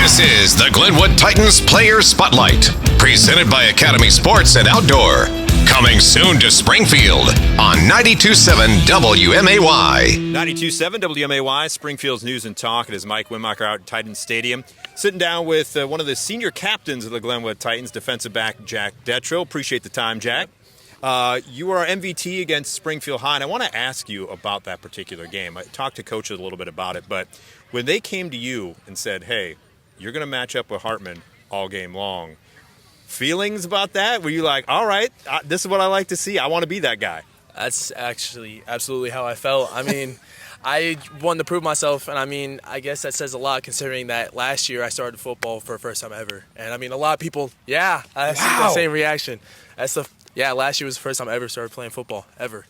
This is the Glenwood Titans Player Spotlight, presented by Academy Sports and Outdoor. Coming soon to Springfield on 92.7 WMAY. 92.7 WMAY, Springfield's News and Talk. It is Mike Winmacher out at Titans Stadium, sitting down with one of the senior captains of the Glenwood Titans, defensive back Jack Dettro. Appreciate the time, Jack. You were our MVT against Springfield High, and I want to ask you about that particular game. I talked to coaches a little bit about it, but when they came to you and said, hey, you're going to match up with Hartman all game long, feelings about that? Were you like, all right, this is what I like to see. I want to be that guy? That's actually absolutely how I felt. I mean, I wanted to prove myself, and I mean, I guess that says a lot considering that last year I started football for the first time ever. And I mean, a lot of people, I see the same reaction. Last year was the first time I ever started playing football, ever.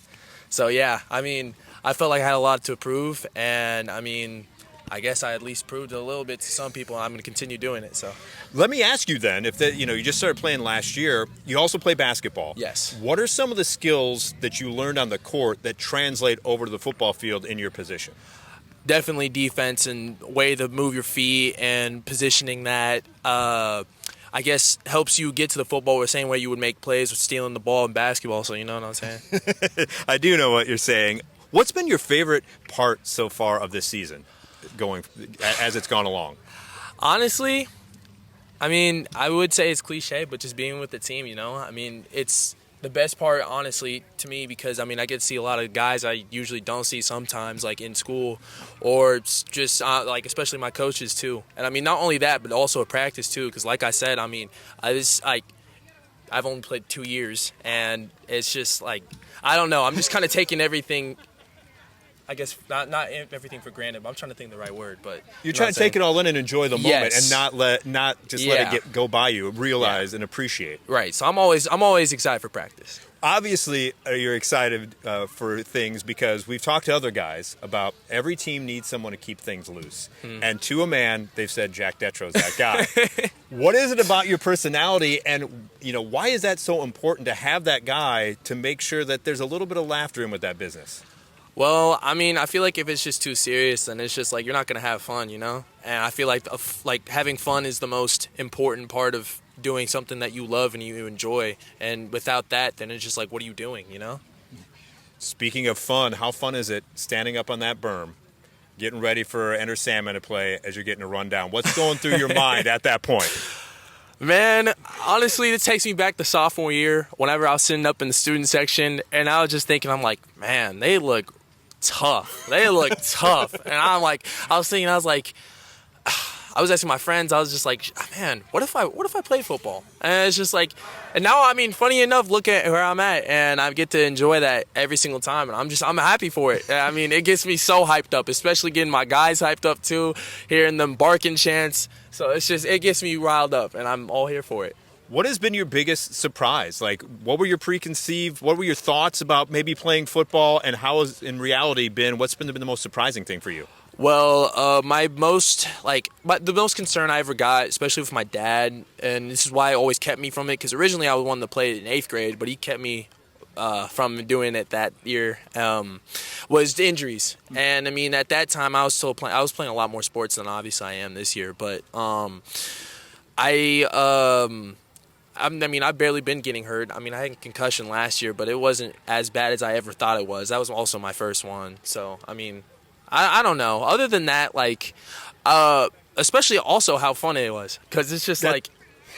So, I mean, I felt like I had a lot to prove, and I mean, I guess I at least proved a little bit to some people, and I'm going to continue doing it. So, let me ask you then, if you just started playing last year, you also play basketball. Yes. What are some of the skills that you learned on the court that translate over to the football field in your position? Definitely defense and way to move your feet and positioning that. I guess helps you get to the football the same way you would make plays with stealing the ball in basketball. So you know what I'm saying? I do know what you're saying. What's been your favorite part so far of this season, going as it's gone along? Honestly, I mean, I would say it's cliche, but just being with the team, I mean, it's the best part, honestly, to me, because, I mean, I get to see a lot of guys I usually don't see sometimes, like in school, or just, especially my coaches, too. And, I mean, not only that, but also at practice, too, because, like I said, I mean, I've only played 2 years, and it's just, I don't know. I'm just kind of taking everything, I guess, not everything for granted, but I'm trying to think of the right word. But you're trying to take it all in and enjoy the moment, and not let it go by you. Realize and appreciate. Right. So I'm always excited for practice. Obviously, you're excited for things because we've talked to other guys about every team needs someone to keep things loose. And to a man, they've said Jack Dettro's that guy. What is it about your personality, and why is that so important to have that guy to make sure that there's a little bit of laughter in with that business? Well, I mean, I feel like if it's just too serious, then it's just you're not going to have fun, And I feel like having fun is the most important part of doing something that you love and you enjoy. And without that, then it's just what are you doing, Speaking of fun, how fun is it standing up on that berm, getting ready for Enter Salmon to play as you're getting a rundown? What's going through your mind at that point? Man, honestly, it takes me back to sophomore year whenever I was sitting up in the student section, and I was just thinking, I'm like, man, they look tough. They look tough. And I was asking my friends, I was just like, man, what if I played football? And it's just and now, I mean, funny enough, look at where I'm at, and I get to enjoy that every single time, and I'm happy for it. I mean, it gets me so hyped up, especially getting my guys hyped up too, hearing them barking chants. So it gets me riled up, and I'm all here for it. What has been your biggest surprise? What were your what were your thoughts about maybe playing football, and how has in reality what's been the most surprising thing for you? Well, the most concern I ever got, especially with my dad, and this is why it always kept me from it, because originally I was one to play it in 8th grade, but he kept me from doing it that year, was the injuries. And I mean, at that time, I was playing a lot more sports than obviously I am this year, but I've barely been getting hurt. I mean, I had a concussion last year, but it wasn't as bad as I ever thought it was. That was also my first one. So, I mean, I don't know. Other than that, especially also how fun it was. Because it's just right,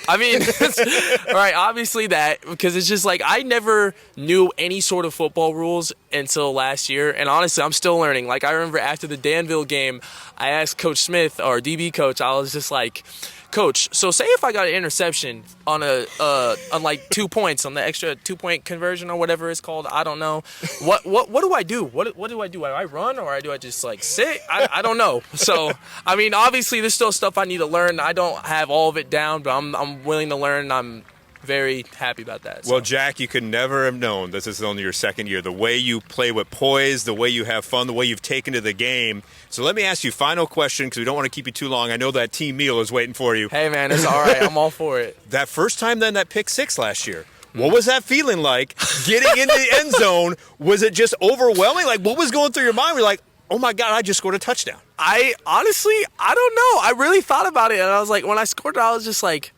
obviously that. Because it's just I never knew any sort of football rules until last year. And honestly, I'm still learning. I remember after the Danville game, I asked Coach Smith, our DB coach, I was just like, Coach, so say if I got an interception on 2 points on the extra 2-point conversion or whatever it's called, I don't know. What do I do? What do I do? Do I run or do I just sit? I don't know. So I mean, obviously there's still stuff I need to learn. I don't have all of it down, but I'm willing to learn. I'm very happy about that. Well, Jack, you could never have known this is only your second year. The way you play with poise, the way you have fun, the way you've taken to the game. So let me ask you, final question, because we don't want to keep you too long. I know that team meal is waiting for you. Hey, man, it's all right. I'm all for it. That first time then, that pick 6 last year, what was that feeling like? Getting into the end zone, was it just overwhelming? What was going through your mind? We're like, oh my God, I just scored a touchdown. I honestly, I don't know. I really thought about it, and I was like, when I scored it, I was just like,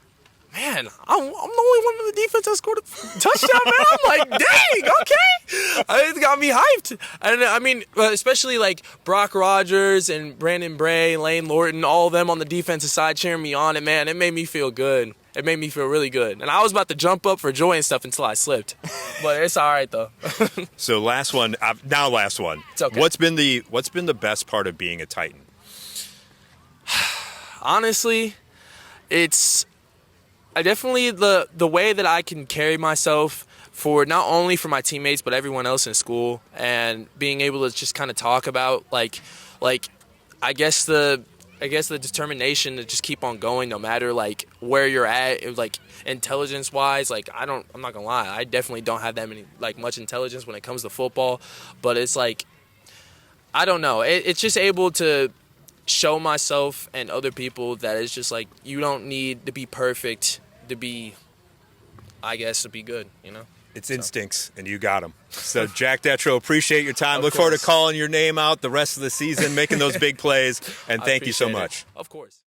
man, I'm the only one in the defense that scored a touchdown, man. I'm like, dang, okay. It got me hyped. And I mean, especially like Brock Rogers and Brandon Bray, Lane Lorton, all of them on the defensive side cheering me on, and man, it made me feel good. It made me feel really good. And I was about to jump up for joy and stuff until I slipped. But it's all right, though. So last one. It's okay. What's been the best part of being a Titan? Honestly, it's definitely the way that I can carry myself for not only for my teammates but everyone else in school, and being able to just kind of talk about like I guess the determination to just keep on going no matter like where you're at, like intelligence wise. Like I'm not gonna lie, I definitely don't have that much intelligence when it comes to football, but it's like I don't know, it's just able to show myself and other people that it's just like you don't need to be perfect to be good, you know? It's instincts, and you got them. So, Jack Dettro, appreciate your time. Look forward to course. calling your name out the rest of the season, making those big plays, and thank you so much. Of course.